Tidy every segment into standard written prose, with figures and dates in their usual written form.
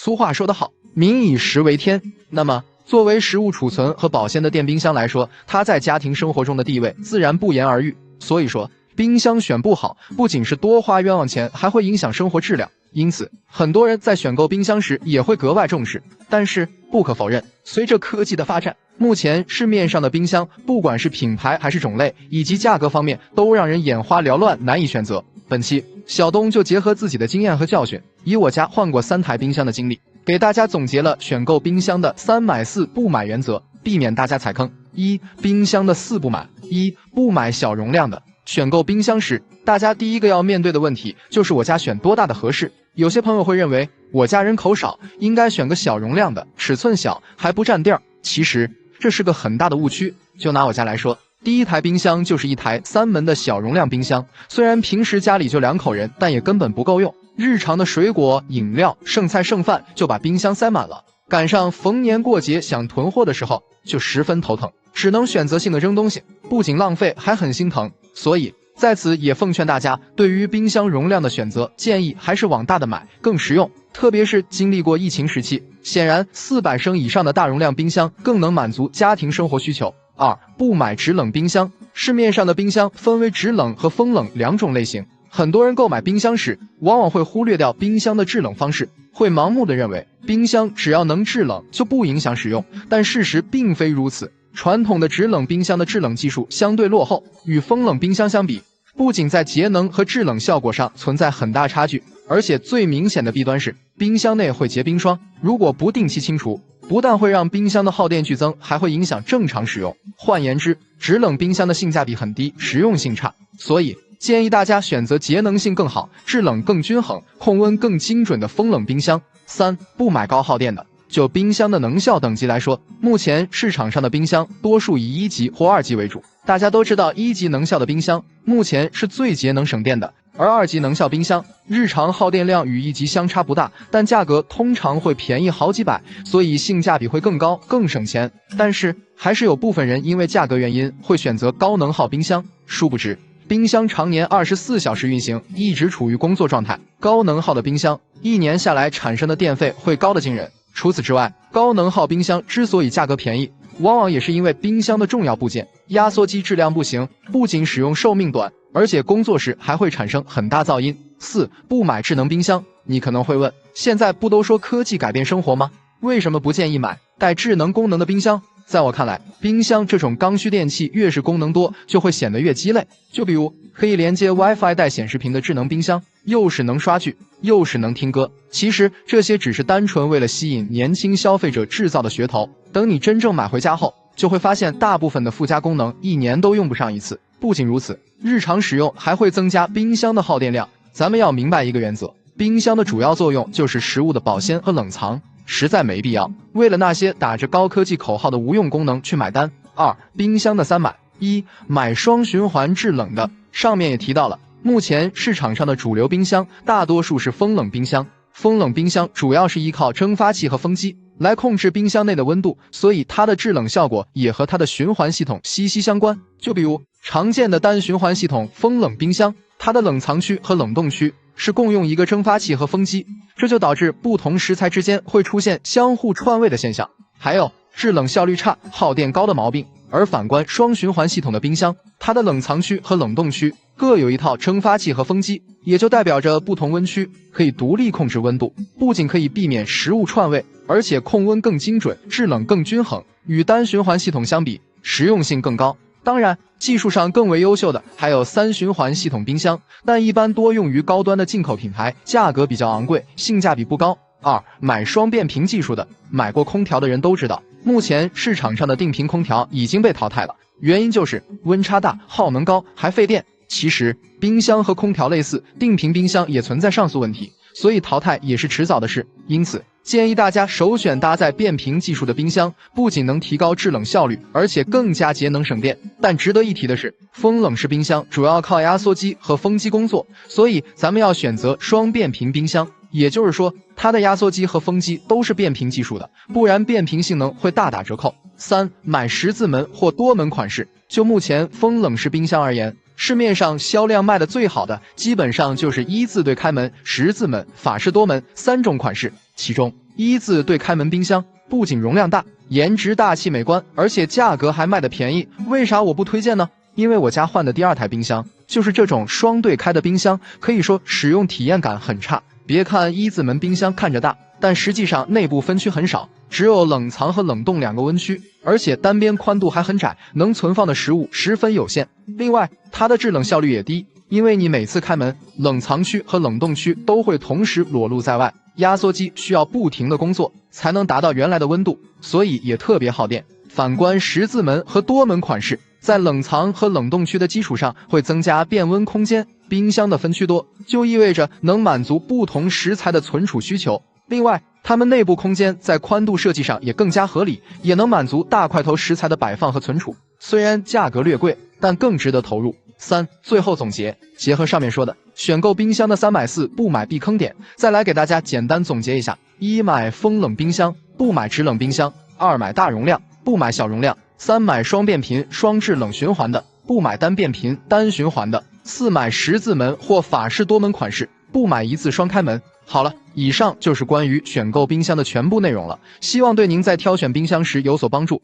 俗话说得好，民以食为天。那么，作为食物储存和保鲜的电冰箱来说，它在家庭生活中的地位自然不言而喻。所以说，冰箱选不好，不仅是多花冤枉钱，还会影响生活质量。因此，很多人在选购冰箱时也会格外重视。但是，不可否认，随着科技的发展，目前市面上的冰箱，不管是品牌还是种类，以及价格方面，都让人眼花缭乱，难以选择。本期小东就结合自己的经验和教训，以我家换过3台冰箱的经历，给大家总结了选购冰箱的3买4不买原则，避免大家踩坑。1. 冰箱的4不买。1. 不买小容量的。选购冰箱时，大家第一个要面对的问题就是我家选多大的合适。有些朋友会认为我家人口少，应该选个小容量的，尺寸小还不占地儿。其实这是个很大的误区。就拿我家来说，第一台冰箱就是一台3门的小容量冰箱，虽然平时家里就2口人，但也根本不够用。日常的水果、饮料、剩菜剩饭就把冰箱塞满了，赶上逢年过节想囤货的时候，就十分头疼，只能选择性的扔东西，不仅浪费，还很心疼。所以在此也奉劝大家，对于冰箱容量的选择，建议还是往大的买更实用。特别是经历过疫情时期，显然400升以上的大容量冰箱更能满足家庭生活需求。2. 不买制冷冰箱。市面上的冰箱分为制冷和风冷2种类型，很多人购买冰箱时，往往会忽略掉冰箱的制冷方式，会盲目的认为冰箱只要能制冷就不影响使用，但事实并非如此。传统的制冷冰箱的制冷技术相对落后，与风冷冰箱相比，不仅在节能和制冷效果上存在很大差距，而且最明显的弊端是冰箱内会结冰霜，如果不定期清除，不但会让冰箱的耗电剧增，还会影响正常使用。换言之，制冷冰箱的性价比很低，实用性差，所以建议大家选择节能性更好、制冷更均衡、控温更精准的风冷冰箱。3. 不买高耗电的。就冰箱的能效等级来说，目前市场上的冰箱多数以1级或2级为主。大家都知道，1级能效的冰箱目前是最节能省电的，而2级能效冰箱日常耗电量与1级相差不大，但价格通常会便宜好几百，所以性价比会更高，更省钱。但是还是有部分人因为价格原因会选择高能耗冰箱，殊不知冰箱常年24小时运行，一直处于工作状态，高能耗的冰箱1年下来产生的电费会高得惊人。除此之外，高能耗冰箱之所以价格便宜，往往也是因为冰箱的重要部件压缩机质量不行，不仅使用寿命短，而且工作时还会产生很大噪音。4. 不买智能冰箱。你可能会问，现在不都说科技改变生活吗？为什么不建议买带智能功能的冰箱？在我看来，冰箱这种刚需电器越是功能多，就会显得越鸡肋。就比如可以连接 WiFi 带显示屏的智能冰箱，又是能刷剧，又是能听歌。其实这些只是单纯为了吸引年轻消费者制造的噱头，等你真正买回家后，就会发现大部分的附加功能1年都用不上1次。不仅如此，日常使用还会增加冰箱的耗电量。咱们要明白一个原则，冰箱的主要作用就是食物的保鲜和冷藏，实在没必要为了那些打着高科技口号的无用功能去买单。2. 冰箱的3买。1. 买双循环制冷的。上面也提到了，目前市场上的主流冰箱大多数是风冷冰箱，风冷冰箱主要是依靠蒸发器和风机来控制冰箱内的温度，所以它的制冷效果也和它的循环系统息息相关。就比如常见的单循环系统风冷冰箱，它的冷藏区和冷冻区是共用一个蒸发器和风机，这就导致不同食材之间会出现相互串位的现象，还有制冷效率差、耗电高的毛病。而反观双循环系统的冰箱，它的冷藏区和冷冻区各有一套蒸发器和风机，也就代表着不同温区可以独立控制温度，不仅可以避免食物串位，而且控温更精准，制冷更均衡。与单循环系统相比，实用性更高。当然，技术上更为优秀的还有3循环系统冰箱，但一般多用于高端的进口品牌，价格比较昂贵，性价比不高。2. 买双变频技术的。买过空调的人都知道，目前市场上的定频空调已经被淘汰了，原因就是温差大、耗能高还费电。其实冰箱和空调类似，定频冰箱也存在上述问题，所以淘汰也是迟早的事。因此建议大家首选搭载变频技术的冰箱，不仅能提高制冷效率，而且更加节能省电。但值得一提的是，风冷式冰箱主要靠压缩机和风机工作，所以咱们要选择双变频冰箱，也就是说它的压缩机和风机都是变频技术的，不然变频性能会大打折扣。3. 买10字门或多门款式。就目前风冷式冰箱而言，市面上销量卖的最好的基本上就是1字对开门、10字门、法式多门3种款式，其中一字对开门冰箱不仅容量大，颜值大气美观，而且价格还卖得便宜，为啥我不推荐呢？因为我家换的第2台冰箱就是这种双对开的冰箱，可以说使用体验感很差。别看一字门冰箱看着大，但实际上内部分区很少，只有冷藏和冷冻2个温区，而且单边宽度还很窄，能存放的食物十分有限。另外，它的制冷效率也低，因为你每次开门，冷藏区和冷冻区都会同时裸露在外，压缩机需要不停的工作才能达到原来的温度，所以也特别耗电。反观十字门和多门款式，在冷藏和冷冻区的基础上会增加变温空间，冰箱的分区多，就意味着能满足不同食材的存储需求。另外，它们内部空间在宽度设计上也更加合理，也能满足大块头食材的摆放和存储。虽然价格略贵，但更值得投入。3. 最后总结，结合上面说的，选购冰箱的3买4不买避坑点，再来给大家简单总结一下：1买风冷冰箱，不买制冷冰箱；2买大容量，不买小容量；3买双变频双制冷循环的，不买单变频单循环的；4买十字门或法式多门款式，不买一字双开门。好了，以上就是关于选购冰箱的全部内容了，希望对您在挑选冰箱时有所帮助。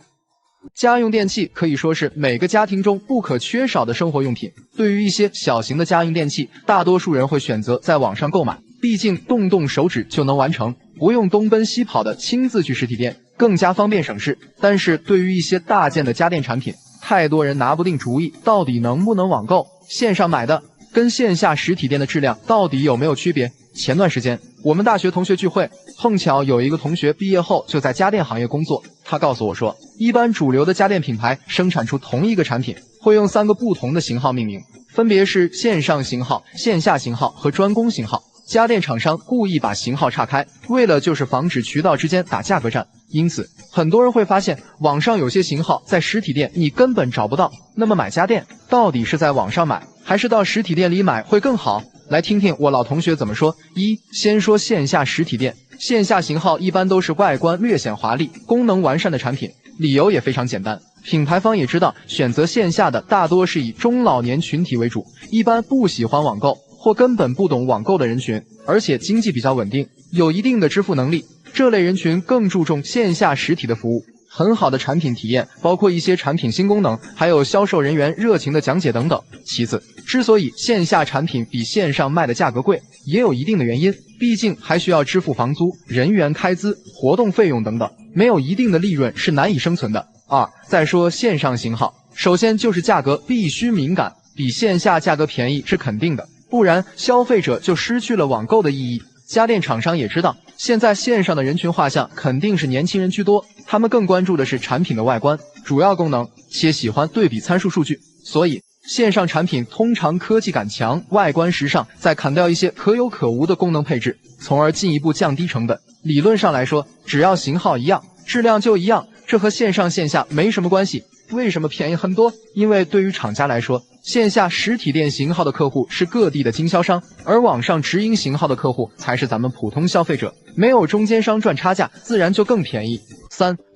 家用电器可以说是每个家庭中不可缺少的生活用品。对于一些小型的家用电器，大多数人会选择在网上购买，毕竟动手指就能完成，不用东奔西跑的亲自去实体店，更加方便省事。但是对于一些大件的家电产品，太多人拿不定主意，到底能不能网购？线上买的跟线下实体店的质量到底有没有区别？前段时间我们大学同学聚会，碰巧有一个同学毕业后就在家电行业工作，他告诉我说，一般主流的家电品牌生产出同一个产品，会用3个不同的型号命名，分别是线上型号、线下型号和专攻型号。家电厂商故意把型号岔开，为了就是防止渠道之间打价格战。因此，很多人会发现网上有些型号在实体店你根本找不到。那么买家电到底是在网上买，还是到实体店里买会更好？来听听我老同学怎么说。先说线下实体店，线下型号一般都是外观略显华丽、功能完善的产品，理由也非常简单，品牌方也知道选择线下的大多是以中老年群体为主，一般不喜欢网购或根本不懂网购的人群，而且经济比较稳定，有一定的支付能力，这类人群更注重线下实体的服务。很好的产品体验，包括一些产品新功能，还有销售人员热情的讲解等等。其次，之所以线下产品比线上卖的价格贵，也有一定的原因，毕竟还需要支付房租、人员开支、活动费用等等，没有一定的利润是难以生存的。再说线上型号，首先就是价格必须敏感，比线下价格便宜是肯定的，不然消费者就失去了网购的意义。家电厂商也知道，现在线上的人群画像肯定是年轻人居多，他们更关注的是产品的外观、主要功能，且喜欢对比参数数据，所以线上产品通常科技感强，外观时尚，再砍掉一些可有可无的功能配置，从而进一步降低成本。理论上来说，只要型号一样，质量就一样，这和线上线下没什么关系。为什么便宜很多？因为对于厂家来说，线下实体店型号的客户是各地的经销商，而网上直营型号的客户才是咱们普通消费者，没有中间商赚差价，自然就更便宜。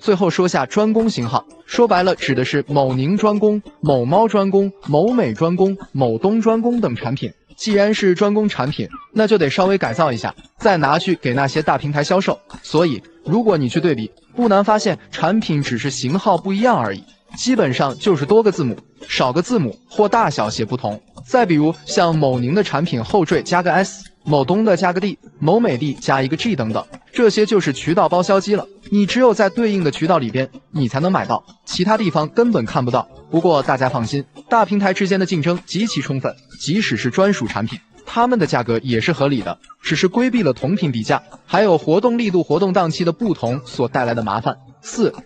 最后说下专攻型号，说白了指的是某宁专攻、某猫专攻、某美专攻、某东专攻等产品。既然是专攻产品，那就得稍微改造一下，再拿去给那些大平台销售。所以，如果你去对比，不难发现产品只是型号不一样而已。基本上就是多个字母、少个字母或大小写不同。再比如像某宁的产品后缀加个 S， 某东的加个 D， 某美的加一个 G 等等，这些就是渠道包销机了。你只有在对应的渠道里边，你才能买到，其他地方根本看不到。不过大家放心，大平台之间的竞争极其充分，即使是专属产品，他们的价格也是合理的，只是规避了同品比价，还有活动力度、活动档期的不同所带来的麻烦。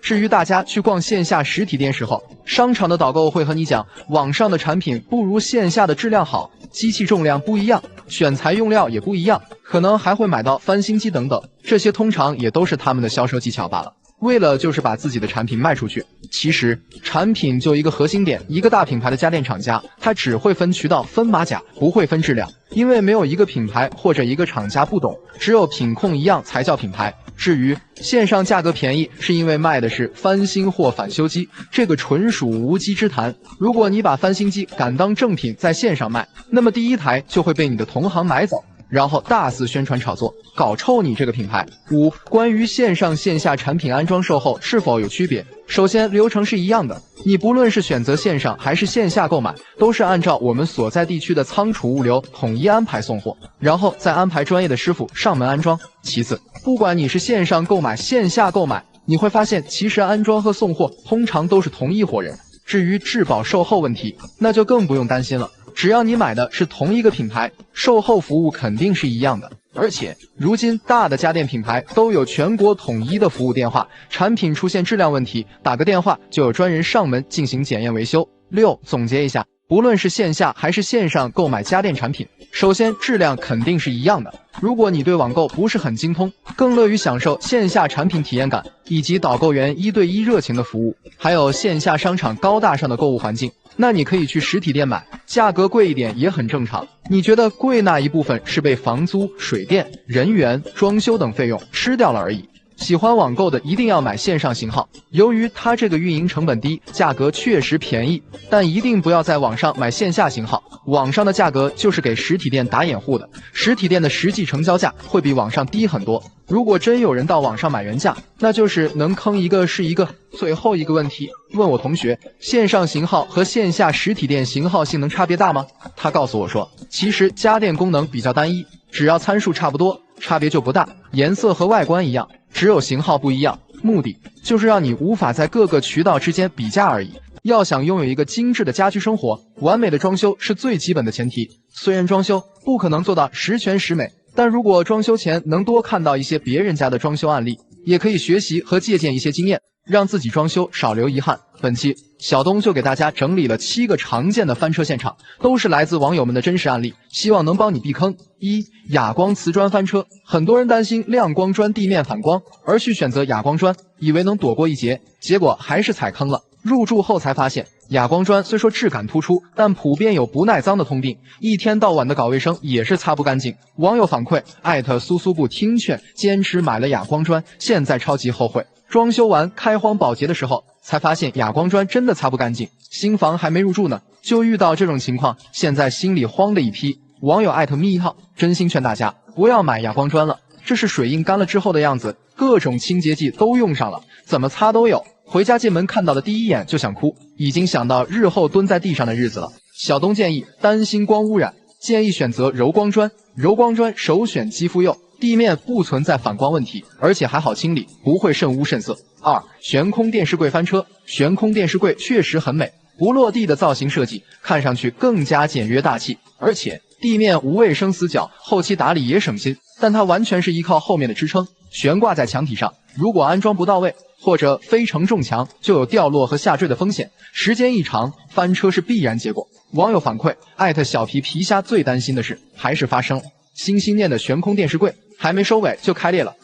至于大家去逛线下实体店时候，商场的导购会和你讲，网上的产品不如线下的质量好，机器重量不一样，选材用料也不一样，可能还会买到翻新机等等，这些通常也都是他们的销售技巧罢了。为了就是把自己的产品卖出去。其实产品就一个核心点，一个大品牌的家电厂家，它只会分渠道、分马甲，不会分质量，因为没有一个品牌或者一个厂家不懂，只有品控一样才叫品牌。至于线上价格便宜，是因为卖的是翻新或返修机，这个纯属无稽之谈。如果你把翻新机敢当正品在线上卖，那么第一台就会被你的同行买走，然后大肆宣传炒作，搞臭你这个品牌。5、关于线上线下产品安装售后是否有区别？首先，流程是一样的，你不论是选择线上还是线下购买，都是按照我们所在地区的仓储物流统一安排送货，然后再安排专业的师傅上门安装。其次，不管你是线上购买、线下购买，你会发现其实安装和送货通常都是同一伙人。至于质保售后问题，那就更不用担心了，只要你买的是同一个品牌，售后服务肯定是一样的。而且，如今大的家电品牌都有全国统一的服务电话，产品出现质量问题，打个电话就有专人上门进行检验维修。6、总结一下，不论是线下还是线上购买家电产品，首先质量肯定是一样的。如果你对网购不是很精通，更乐于享受线下产品体验感，以及导购员1对1热情的服务，还有线下商场高大上的购物环境，那你可以去实体店买，价格贵一点也很正常。你觉得贵那一部分是被房租、水电、人员、装修等费用吃掉了而已。喜欢网购的一定要买线上型号，由于它这个运营成本低，价格确实便宜，但一定不要在网上买线下型号，网上的价格就是给实体店打掩护的，实体店的实际成交价会比网上低很多。如果真有人到网上买原价，那就是能坑一个是一个。最后一个问题，问我同学，线上型号和线下实体店型号性能差别大吗？他告诉我说，其实家电功能比较单一，只要参数差不多，差别就不大，颜色和外观一样，只有型号不一样，目的就是让你无法在各个渠道之间比价而已。要想拥有一个精致的家居生活，完美的装修是最基本的前提。虽然装修不可能做到十全十美，但如果装修前能多看到一些别人家的装修案例，也可以学习和借鉴一些经验，让自己装修少留遗憾。本期小东就给大家整理了7个常见的翻车现场，都是来自网友们的真实案例，希望能帮你避坑。1、哑光瓷砖翻车。很多人担心亮光砖地面反光，而去选择哑光砖，以为能躲过一劫，结果还是踩坑了。入住后才发现，哑光砖虽说质感突出，但普遍有不耐脏的通病，一天到晚的搞卫生也是擦不干净。网友反馈苏苏不听劝，坚持买了哑光砖，现在超级后悔。装修完开荒保洁的时候，才发现哑光砖真的擦不干净，新房还没入住呢，就遇到这种情况，现在心里慌的一批。网友咪一号，真心劝大家不要买哑光砖了，这是水印干了之后的样子，各种清洁剂都用上了，怎么擦都有。回家进门看到的第一眼就想哭，已经想到日后蹲在地上的日子了。小东建议，担心光污染，建议选择柔光砖。柔光砖首选肌肤釉，地面不存在反光问题，而且还好清理，不会渗污渗色。2、悬空电视柜翻车。悬空电视柜确实很美，不落地的造型设计，看上去更加简约大气，而且地面无卫生死角，后期打理也省心。但它完全是依靠后面的支撑，悬挂在墙体上，如果安装不到位，或者非承重墙，就有掉落和下坠的风险，时间一长，翻车是必然结果。网友反馈，小皮皮虾最担心的是，还是发生了。心心念的悬空电视柜还没收尾就开裂了，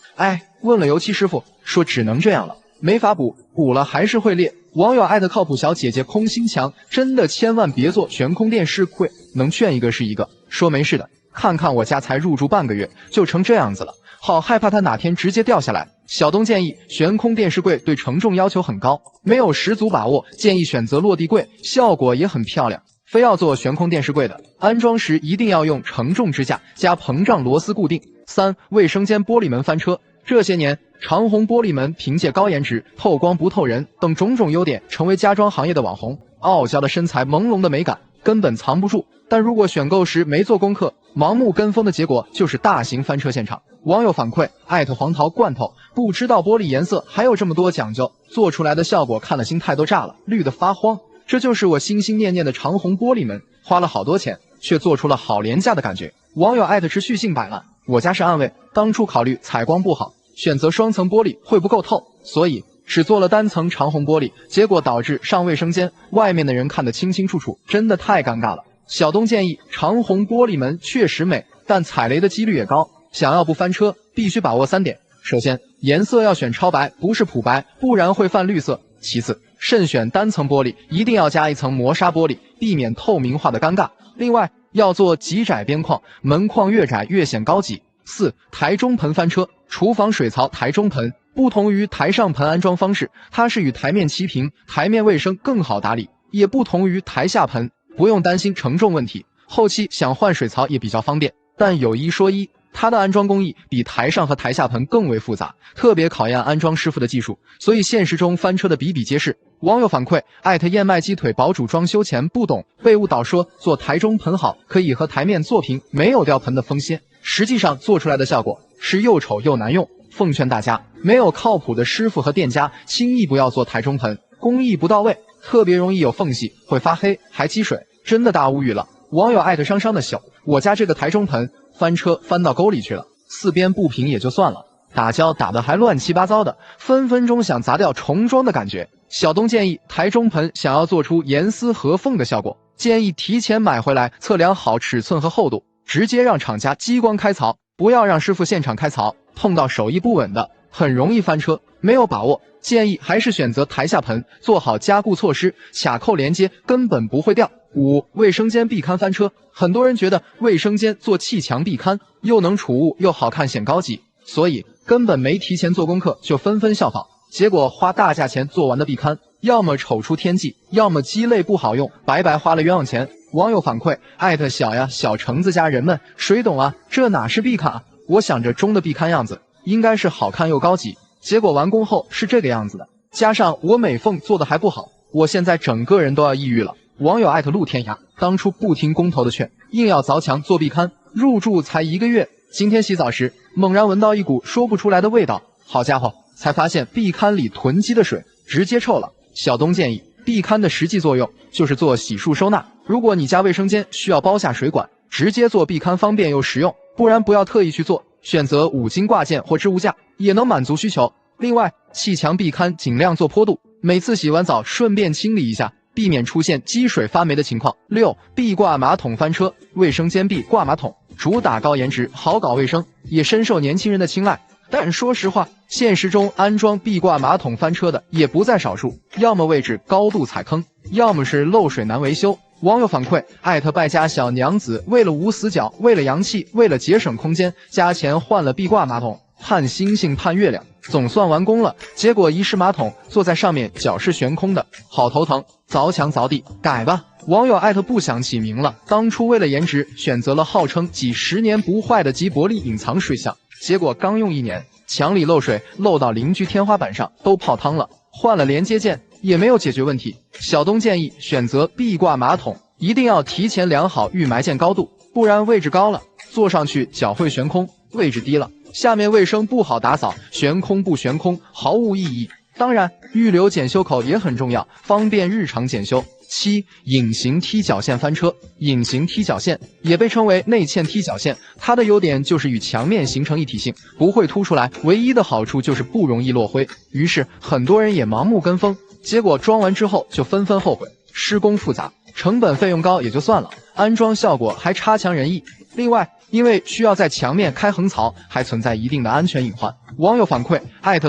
问了油漆师傅，说只能这样了，没法补，补了还是会裂。网友靠谱小姐姐空心墙，真的千万别做悬空电视柜，能劝一个是一个。说没事的，看看我家才入住半个月就成这样子了，好害怕它哪天直接掉下来。小东建议，悬空电视柜对承重要求很高，没有十足把握，建议选择落地柜，效果也很漂亮。非要做悬空电视柜的，安装时一定要用承重支架加膨胀螺丝固定。3、卫生间玻璃门翻车。这些年，长虹玻璃门凭借高颜值、透光不透人等种种优点，成为家装行业的网红。傲娇的身材、朦胧的美感根本藏不住，但如果选购时没做功课，盲目跟风的结果就是大型翻车现场。网友反馈，黄桃罐头，不知道玻璃颜色还有这么多讲究，做出来的效果看了心态都炸了，绿得发慌。这就是我心心念念的长虹玻璃门，花了好多钱，却做出了好廉价的感觉。网友持续性摆烂，我家是安慰，当初考虑采光不好，选择双层玻璃会不够透，所以只做了单层长虹玻璃，结果导致上卫生间外面的人看得清清楚楚，真的太尴尬了。小东建议，长虹玻璃门确实美，但踩雷的几率也高，想要不翻车，必须把握3点。首先，颜色要选超白，不是普白，不然会泛绿色。其次，慎选单层玻璃，一定要加一层磨砂玻璃，避免透明化的尴尬。另外，要做极窄边框，门框越窄越显高级。4、台中盆翻车。厨房水槽台中盆不同于台上盆安装方式，它是与台面齐平，台面卫生更好打理，也不同于台下盆，不用担心承重问题，后期想换水槽也比较方便。但有一说一，它的安装工艺比台上和台下盆更为复杂，特别考验安装师傅的技术，所以现实中翻车的比比皆是。网友反馈燕麦鸡腿堡主装修前不懂，被误导说做台中盆好可以和台面做平，没有掉盆的风险，实际上做出来的效果是又丑又难用。奉劝大家，没有靠谱的师傅和店家，轻易不要做台中盆，工艺不到位，特别容易有缝隙，会发黑还积水，真的大无语了。网友商商的笑，我家这个台中盆翻车翻到沟里去了，四边不平也就算了，打胶打得还乱七八糟的，分分钟想砸掉重装的感觉。小东建议，台中盆想要做出严丝合缝的效果，建议提前买回来，测量好尺寸和厚度，直接让厂家激光开槽，不要让师傅现场开槽，碰到手艺不稳的，很容易翻车。没有把握，建议还是选择台下盆，做好加固措施，卡扣连接根本不会掉。5. 卫生间壁龛翻车，很多人觉得卫生间做砌墙壁龛又能储物又好看显高级，所以根本没提前做功课就纷纷效仿，结果花大价钱做完的壁龛，要么丑出天际，要么鸡肋不好用，白白花了冤枉钱。网友反馈小橙子家人们，谁懂啊？这哪是壁龛啊？我想着中的壁龛样子应该是好看又高级，结果完工后是这个样子的，加上我美缝做的还不好，我现在整个人都要抑郁了。网友陆天涯，当初不听工头的劝，硬要凿墙做壁龛，入住才1个月，今天洗澡时猛然闻到一股说不出来的味道，好家伙，才发现壁龛里囤积的水直接臭了。小东建议，壁龛的实际作用就是做洗漱收纳，如果你家卫生间需要包下水管，直接做壁龛方便又实用，不然不要特意去做，选择5金挂件或置物架也能满足需求。另外，砌墙壁龛尽量做坡度，每次洗完澡顺便清理一下，避免出现积水发霉的情况。6. 壁挂马桶翻车，卫生间壁挂马桶主打高颜值，好搞卫生，也深受年轻人的青睐。但说实话，现实中安装壁挂马桶翻车的也不在少数，要么位置高度踩坑，要么是漏水难维修。网友反馈败家小娘子为了无死角，为了洋气，为了节省空间，加钱换了壁挂马桶，盼星星盼月亮，总算完工了，结果一式马桶坐在上面脚是悬空的，好头疼，凿墙凿地，改吧。网友不想起名了，当初为了颜值选择了号称几10年不坏的吉伯利隐藏水箱，结果刚用1年，墙里漏水漏到邻居天花板上，都泡汤了，换了连接件也没有解决问题。小东建议选择壁挂马桶，一定要提前量好预埋件高度，不然位置高了，坐上去脚会悬空，位置低了，下面卫生不好打扫，悬空不悬空毫无意义。当然，预留检修口也很重要，方便日常检修。7. 隐形踢脚线翻车，隐形踢脚线也被称为内嵌踢脚线，它的优点就是与墙面形成一体性，不会凸出来，唯一的好处就是不容易落灰，于是很多人也盲目跟风，结果装完之后就纷纷后悔，施工复杂，成本费用高也就算了，安装效果还差强人意。另外，因为需要在墙面开横槽，还存在一定的安全隐患。网友反馈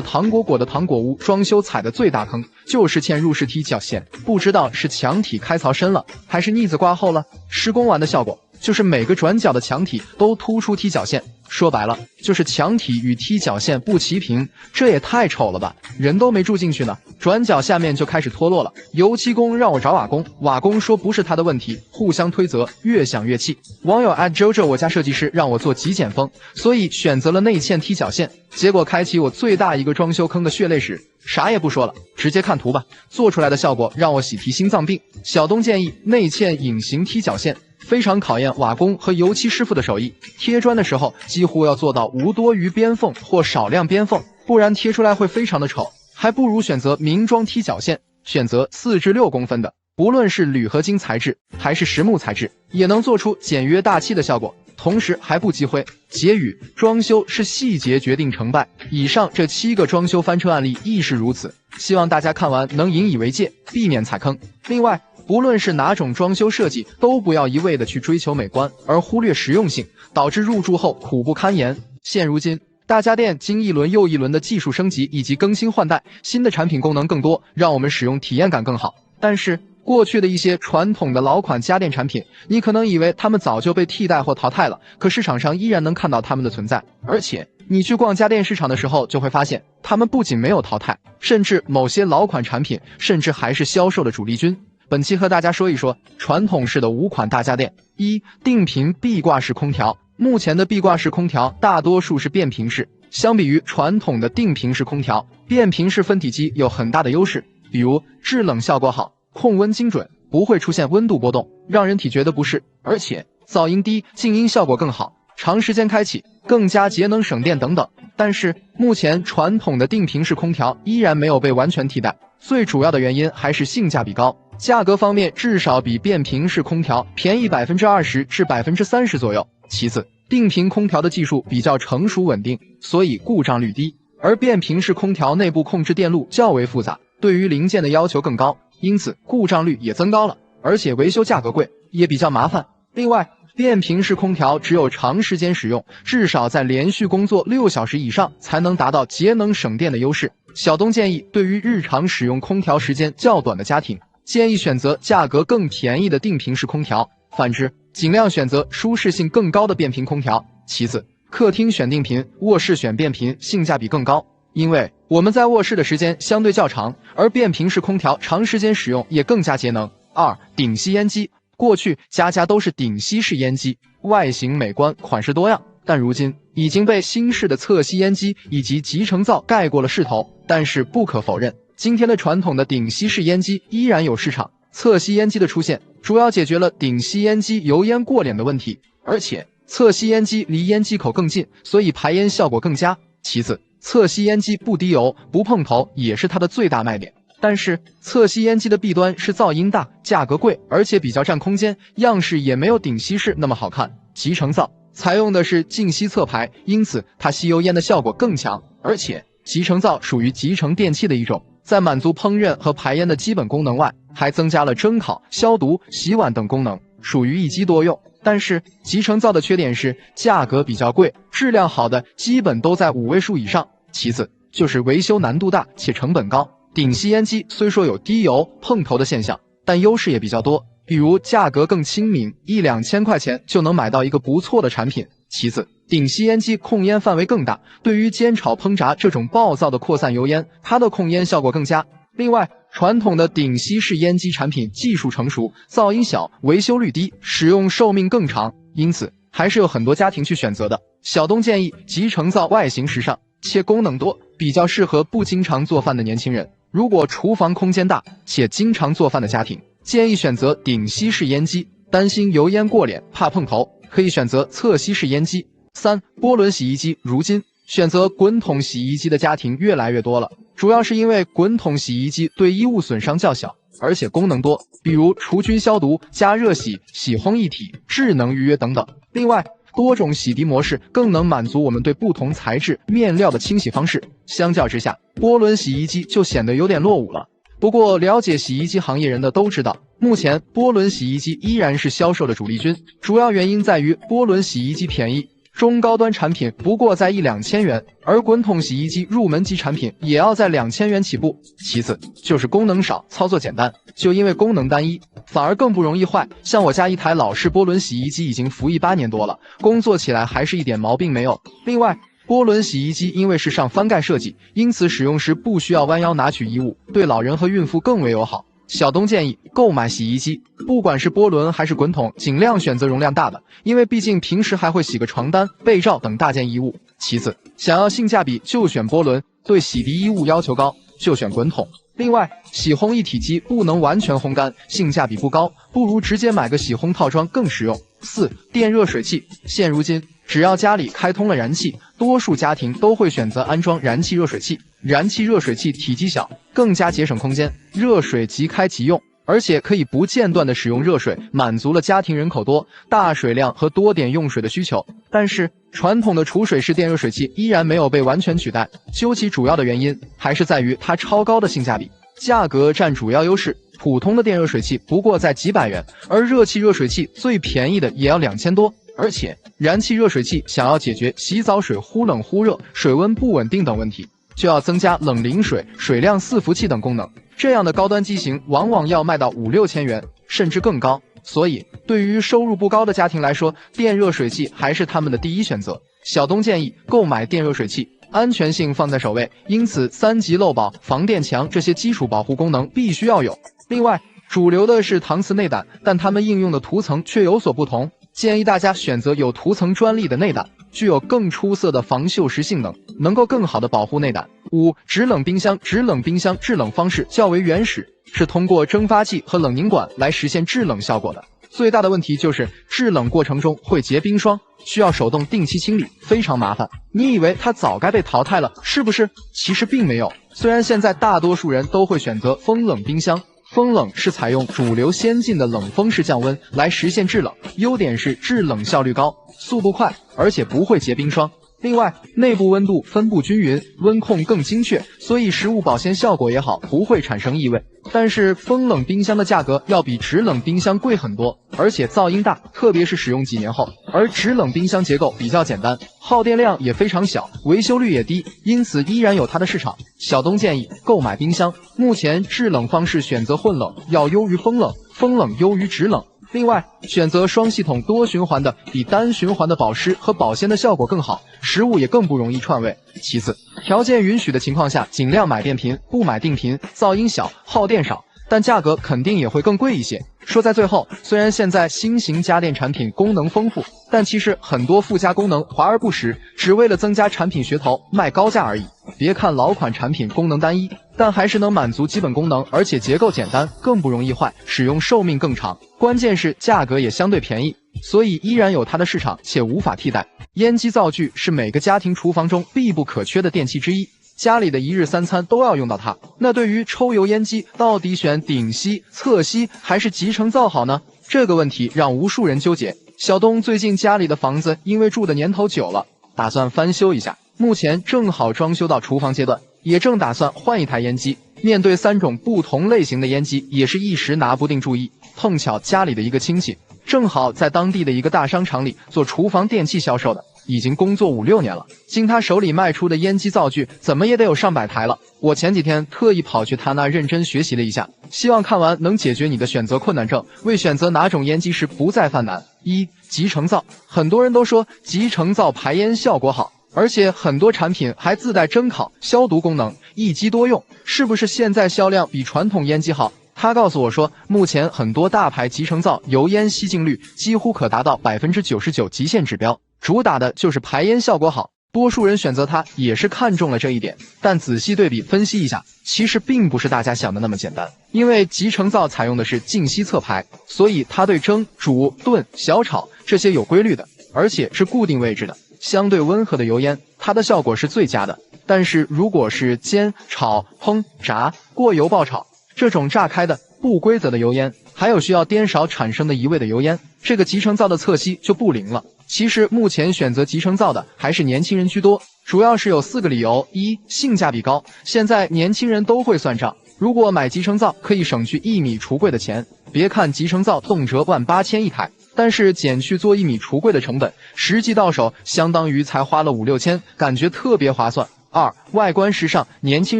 糖果果的糖果屋装修踩的最大坑就是嵌入式踢脚线，不知道是墙体开槽深了，还是腻子刮厚了，施工完的效果就是每个转角的墙体都突出踢脚线，说白了就是墙体与踢脚线不齐平，这也太丑了吧，人都没住进去呢，转角下面就开始脱落了。油漆工让我找瓦工，瓦工说不是他的问题，互相推责，越想越气。网友JoJo，我家设计师让我做极简风，所以选择了内嵌踢脚线，结果开启我最大一个装修坑的血泪史。啥也不说了，直接看图吧，做出来的效果让我喜提心脏病。小东建议内嵌隐形踢脚线，非常考验瓦工和油漆师傅的手艺，贴砖的时候几乎要做到无多余边缝或少量边缝，不然贴出来会非常的丑，还不如选择明装踢脚线，选择4至6公分的，不论是铝合金材质还是实木材质，也能做出简约大气的效果，同时还不积灰。结语：装修是细节决定成败，以上这7个装修翻车案例亦是如此，希望大家看完能引以为戒，避免踩坑。另外，不论是哪种装修设计，都不要一味的去追求美观，而忽略实用性，导致入住后苦不堪言。现如今，大家电经一轮又一轮的技术升级以及更新换代，新的产品功能更多，让我们使用体验感更好。但是，过去的一些传统的老款家电产品，你可能以为它们早就被替代或淘汰了，可市场上依然能看到它们的存在。而且，你去逛家电市场的时候，就会发现，它们不仅没有淘汰，甚至某些老款产品，甚至还是销售的主力军。本期和大家说一说传统式的5款大家电。1. 定频壁挂式空调。目前的壁挂式空调大多数是变频式，相比于传统的定频式空调，变频式分体机有很大的优势，比如制冷效果好，控温精准，不会出现温度波动，让人体觉得不适，而且噪音低，静音效果更好，长时间开启更加节能省电等等。但是目前传统的定频式空调依然没有被完全替代，最主要的原因还是性价比高，价格方面至少比变频式空调便宜20%至30%左右。其次，定频空调的技术比较成熟稳定，所以故障率低，而变频式空调内部控制电路较为复杂，对于零件的要求更高，因此故障率也增高了，而且维修价格贵，也比较麻烦。另外，变频式空调只有长时间使用，至少在连续工作6小时以上才能达到节能省电的优势。小东建议，对于日常使用空调时间较短的家庭，建议选择价格更便宜的定频式空调，反之，尽量选择舒适性更高的变频空调。其次，客厅选定频，卧室选变频，性价比更高，因为我们在卧室的时间相对较长，而变频式空调长时间使用也更加节能。2. 顶吸烟机。过去家家都是顶吸式烟机，外形美观，款式多样，但如今已经被新式的侧吸烟机以及集成灶盖过了势头。但是不可否认，今天的传统的顶吸式烟机依然有市场。侧吸烟机的出现，主要解决了顶吸烟机油烟过脸的问题，而且侧吸烟机离烟机口更近，所以排烟效果更佳。其次，侧吸烟机不滴油、不碰头也是它的最大卖点。但是侧吸烟机的弊端是噪音大、价格贵，而且比较占空间，样式也没有顶吸式那么好看。集成灶采用的是净吸侧排，因此它吸油烟的效果更强，而且集成灶属于集成电器的一种，在满足烹饪和排烟的基本功能外，还增加了蒸烤、消毒、洗碗等功能，属于一机多用。但是集成灶的缺点是价格比较贵，质量好的基本都在5位数以上。其次就是维修难度大且成本高。顶吸烟机虽说有滴油、碰头的现象，但优势也比较多，比如价格更亲民，1-2千块钱就能买到一个不错的产品。其次，顶吸烟机控烟范围更大，对于煎炒烹炸这种暴躁的扩散油烟，它的控烟效果更佳。另外，传统的顶吸式烟机产品技术成熟，噪音小，维修率低，使用寿命更长，因此还是有很多家庭去选择的。小东建议，集成灶外形时尚且功能多，比较适合不经常做饭的年轻人。如果厨房空间大且经常做饭的家庭，建议选择顶吸式烟机，担心油烟过脸怕碰头，可以选择侧吸式烟机。3. 涡轮洗衣机。如今选择滚筒洗衣机的家庭越来越多了，主要是因为滚筒洗衣机对衣物损伤较小，而且功能多，比如除菌消毒、加热洗、洗烘一体、智能预约等等。另外，多种洗涤模式更能满足我们对不同材质面料的清洗方式，相较之下，涡轮洗衣机就显得有点落伍了。不过了解洗衣机行业人的都知道，目前涡轮洗衣机依然是销售的主力军，主要原因在于涡轮洗衣机便宜，中高端产品不过在1-2千元，而滚筒洗衣机入门级产品也要在2000元起步。其次就是功能少，操作简单，就因为功能单一，反而更不容易坏。像我家一台老式涡轮洗衣机已经服役8年多了，工作起来还是一点毛病没有。另外，涡轮洗衣机因为是上翻盖设计，因此使用时不需要弯腰拿取衣物，对老人和孕妇更为友好。小东建议购买洗衣机，不管是涡轮还是滚筒，尽量选择容量大的，因为毕竟平时还会洗个床单、被罩等大件衣物。其次，想要性价比就选涡轮，对洗涤衣物要求高就选滚筒。另外，洗烘一体机不能完全烘干，性价比不高，不如直接买个洗烘套装更实用。4. 电热水器。现如今，只要家里开通了燃气，多数家庭都会选择安装燃气热水器。燃气热水器体积小，更加节省空间，热水即开即用，而且可以不间断的使用热水，满足了家庭人口多、大水量和多点用水的需求。但是，传统的储水式电热水器依然没有被完全取代，究其主要的原因，还是在于它超高的性价比，价格占主要优势。普通的电热水器不过在几百元，而热气热水器最便宜的也要2000多。而且，燃气热水器想要解决洗澡水忽冷忽热、水温不稳定等问题，就要增加冷凝水、水量伺服器等功能，这样的高端机型往往要卖到5-6千元，甚至更高。所以，对于收入不高的家庭来说，电热水器还是他们的第一选择。小东建议购买电热水器，安全性放在首位，因此3级漏保、防电墙这些基础保护功能必须要有。另外，主流的是搪瓷内胆，但它们应用的涂层却有所不同。建议大家选择有涂层专利的内胆，具有更出色的防锈蚀性能，能够更好的保护内胆。5. 制冷冰箱。制冷冰箱制冷方式较为原始，是通过蒸发器和冷凝管来实现制冷效果的。最大的问题就是制冷过程中会结冰霜，需要手动定期清理，非常麻烦。你以为它早该被淘汰了，是不是？其实并没有。虽然现在大多数人都会选择风冷冰箱，风冷是采用主流先进的冷风式降温来实现制冷，优点是制冷效率高，速度快，而且不会结冰霜。另外，内部温度分布均匀，温控更精确，所以食物保鲜效果也好，不会产生异味。但是风冷冰箱的价格要比制冷冰箱贵很多，而且噪音大，特别是使用几年后。而制冷冰箱结构比较简单，耗电量也非常小，维修率也低，因此依然有它的市场。小东建议购买冰箱，目前制冷方式选择混冷要优于风冷，风冷优于制冷。另外，选择双系统多循环的，比单循环的保湿和保鲜的效果更好，食物也更不容易串味。其次，条件允许的情况下，尽量买电频，不买定频，噪音小，耗电少，但价格肯定也会更贵一些。说在最后，虽然现在新型家电产品功能丰富，但其实很多附加功能华而不实，只为了增加产品噱头，卖高价而已。别看老款产品功能单一，但还是能满足基本功能，而且结构简单，更不容易坏，使用寿命更长。关键是价格也相对便宜，所以依然有它的市场，且无法替代。烟机灶具是每个家庭厨房中必不可缺的电器之一，家里的一日三餐都要用到它。那对于抽油烟机，到底选顶吸、侧吸还是集成灶好呢？这个问题让无数人纠结。小东最近家里的房子因为住的年头久了，打算翻修一下，目前正好装修到厨房阶段，也正打算换一台烟机。面对3种不同类型的烟机，也是一时拿不定主意。碰巧家里的一个亲戚正好在当地的一个大商场里做厨房电器销售的，已经工作5、6年了，经他手里卖出的烟机灶具怎么也得有上百台了。我前几天特意跑去他那认真学习了一下，希望看完能解决你的选择困难症，为选择哪种烟机时不再犯难。1. 集成灶。很多人都说集成灶排烟效果好，而且很多产品还自带蒸烤、消毒功能，一机多用，是不是现在销量比传统烟机好？他告诉我说，目前很多大牌集成灶油烟吸净率几乎可达到99%极限指标，主打的就是排烟效果好。多数人选择它也是看中了这一点，但仔细对比分析一下，其实并不是大家想的那么简单。因为集成灶采用的是静吸侧排，所以它对蒸、煮、炖、小炒这些有规律的，而且是固定位置的，相对温和的油烟，它的效果是最佳的。但是如果是煎、炒、烹、炸、过油爆炒这种炸开的不规则的油烟，还有需要颠勺产生的移味的油烟，这个集成灶的侧吸就不灵了。其实目前选择集成灶的还是年轻人居多，主要是有4个理由。1. 性价比高，现在年轻人都会算账，如果买集成灶可以省去1米橱柜的钱。别看集成灶动辄18000一台，但是减去做1米橱柜的成本，实际到手相当于才花了5、6千，感觉特别划算。2. 外观时尚，年轻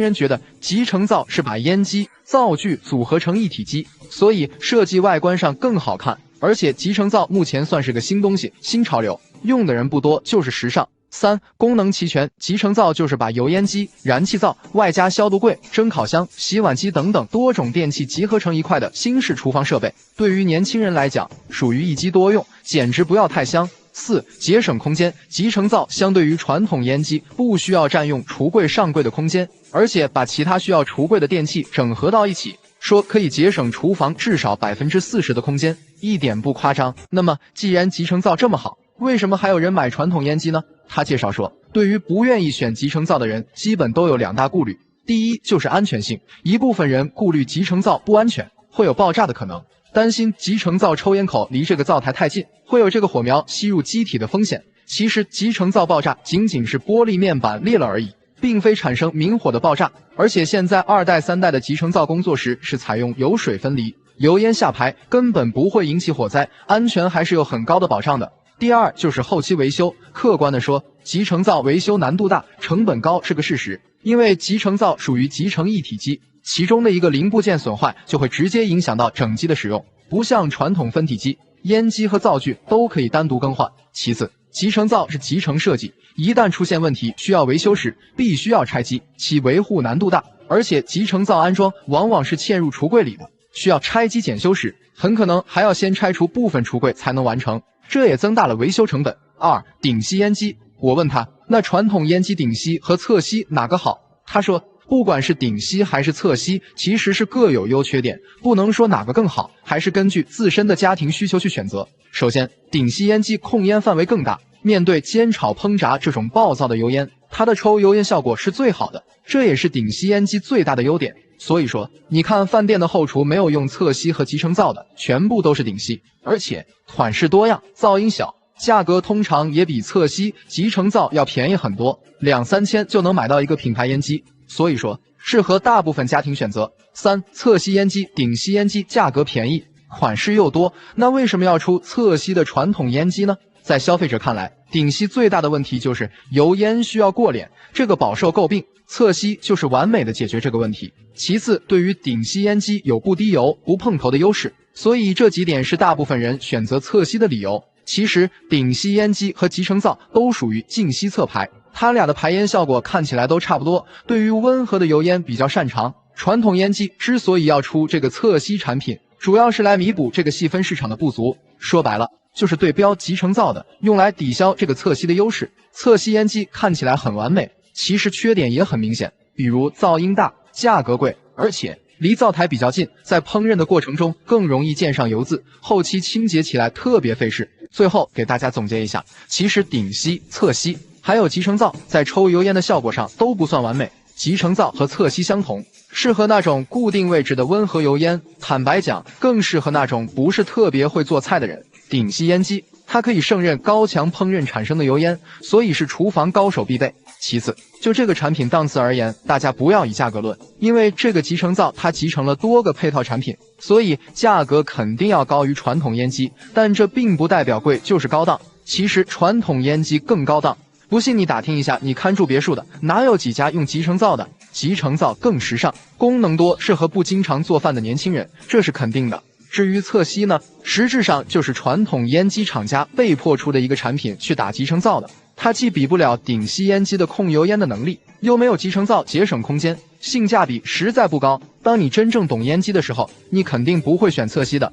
人觉得集成灶是把烟机、灶具组合成一体机，所以设计外观上更好看。而且集成灶目前算是个新东西、新潮流，用的人不多，就是时尚。3. 功能齐全，集成灶就是把油烟机、燃气灶外加消毒柜、蒸烤箱、洗碗机等等多种电器集合成一块的新式厨房设备，对于年轻人来讲属于一机多用，简直不要太香。4. 节省空间，集成灶相对于传统烟机不需要占用橱柜上柜的空间，而且把其他需要橱柜的电器整合到一起，说可以节省厨房至少40%的空间，一点不夸张。那么既然集成灶这么好，为什么还有人买传统烟机呢？他介绍说，对于不愿意选集成灶的人，基本都有2大顾虑。第一就是安全性，一部分人顾虑集成灶不安全，会有爆炸的可能，担心集成灶抽烟口离这个灶台太近，会有这个火苗吸入机体的风险。其实集成灶爆炸仅仅是玻璃面板裂了而已，并非产生明火的爆炸。而且现在2代、3代的集成灶工作时是采用油水分离，油烟下排根本不会引起火灾，安全还是有很高的保障的。第二就是后期维修，客观的说，集成灶维修难度大，成本高是个事实。因为集成灶属于集成一体机，其中的一个零部件损坏就会直接影响到整机的使用，不像传统分体机，烟机和灶具都可以单独更换。其次，集成灶是集成设计，一旦出现问题需要维修时，必须要拆机，其维护难度大，而且集成灶安装往往是嵌入橱柜里的，需要拆机检修时，很可能还要先拆除部分橱柜才能完成。这也增大了维修成本。2. 顶吸烟机，我问他，那传统烟机顶吸和侧吸哪个好？他说，不管是顶吸还是侧吸，其实是各有优缺点，不能说哪个更好，还是根据自身的家庭需求去选择。首先，顶吸烟机控烟范围更大，面对煎炒烹炸这种暴躁的油烟，它的抽油烟效果是最好的，这也是顶吸烟机最大的优点。所以说，你看饭店的后厨没有用侧吸和集成灶的，全部都是顶吸，而且款式多样，噪音小，价格通常也比侧吸、集成灶要便宜很多，2-3千就能买到一个品牌烟机，所以说适合大部分家庭选择。3. 侧吸烟机、顶吸烟机价格便宜，款式又多，那为什么要出侧吸的传统烟机呢？在消费者看来，顶吸最大的问题就是油烟需要过脸，这个饱受诟病，侧吸就是完美的解决这个问题。其次，对于顶吸烟机有不滴油、不碰头的优势，所以这几点是大部分人选择侧吸的理由。其实，顶吸烟机和集成灶都属于净吸侧排，它俩的排烟效果看起来都差不多，对于温和的油烟比较擅长。传统烟机之所以要出这个侧吸产品，主要是来弥补这个细分市场的不足，说白了就是对标集成灶的，用来抵消这个侧吸的优势。侧吸烟机看起来很完美，其实缺点也很明显，比如噪音大、价格贵，而且离灶台比较近，在烹饪的过程中更容易溅上油渍，后期清洁起来特别费事。最后给大家总结一下，其实顶吸、侧吸还有集成灶在抽油烟的效果上都不算完美，集成灶和侧吸相同，适合那种固定位置的温和油烟，坦白讲更适合那种不是特别会做菜的人。顶吸烟机它可以胜任高强烹饪产生的油烟，所以是厨房高手必备。其次，就这个产品档次而言，大家不要以价格论，因为这个集成灶它集成了多个配套产品，所以价格肯定要高于传统烟机，但这并不代表贵就是高档，其实传统烟机更高档。不信你打听一下，你看住别墅的哪有几家用集成灶的？集成灶更时尚，功能多，适合不经常做饭的年轻人，这是肯定的。至于侧吸呢，实质上就是传统烟机厂家被迫出的一个产品去打集成灶的，它既比不了顶吸烟机的控油烟的能力，又没有集成灶节省空间，性价比实在不高。当你真正懂烟机的时候，你肯定不会选侧吸的。